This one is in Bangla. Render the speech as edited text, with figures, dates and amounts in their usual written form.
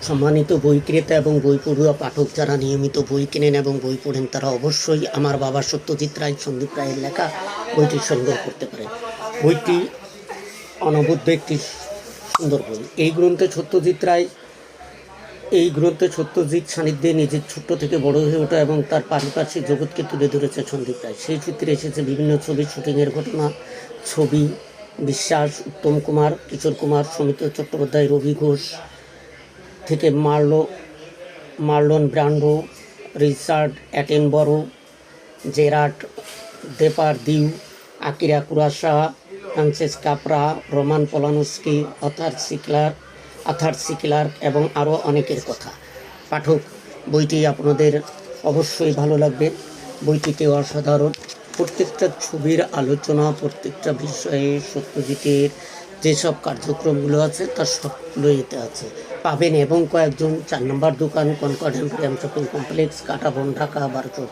সম্মানিত বই ক্রেতা এবং বই পড়ুয়া পাঠক যারা নিয়মিত বই কেনেন এবং বই পড়েন তারা অবশ্যই আমার বাবা সত্যজিৎ রায় সন্দীপ রায়ের লেখা বইটি সংগ্রহ করতে পারেন। বইটি অনবদ্য একটি সুন্দর বই। এই গ্রন্থে সত্যজিৎ সান্নিধ্যে নিজের ছোট্ট থেকে বড় হয়ে ওঠা এবং তার পারিপার্শ্বিক জগৎকে তুলে ধরেছে সন্দীপ রায়। সেই সূত্রে এসেছে বিভিন্ন ছবির শুটিংয়ের ঘটনা, ছবি বিশ্বাস, উত্তম কুমার, কিশোর কুমার, সৌমিত্র চট্টোপাধ্যায়, রবি ঘোষ থেকে Marlon Brando, Richard Attenborough, Gerard Depardieu, Akira Kurosawa, Francis Capra, Roman Polanski, Arthur C Clarke এবং আরও অনেকের কথা। পাঠক, বইটি আপনাদের অবশ্যই ভালো লাগবে। বইটিতে অসাধারণ প্রত্যেকটা ছবির আলোচনা, প্রত্যেকটা বিষয়ে সত্যজিতের যেসব কার্যক্রমগুলো আছে তার সবগুলো এতে আছে পাবেন। এবং কয়েকজন 4 নম্বর দোকান কনকর্ড এম্পোরিয়াম শপিং কমপ্লেক্স, কাঁটাবন, ঢাকা 12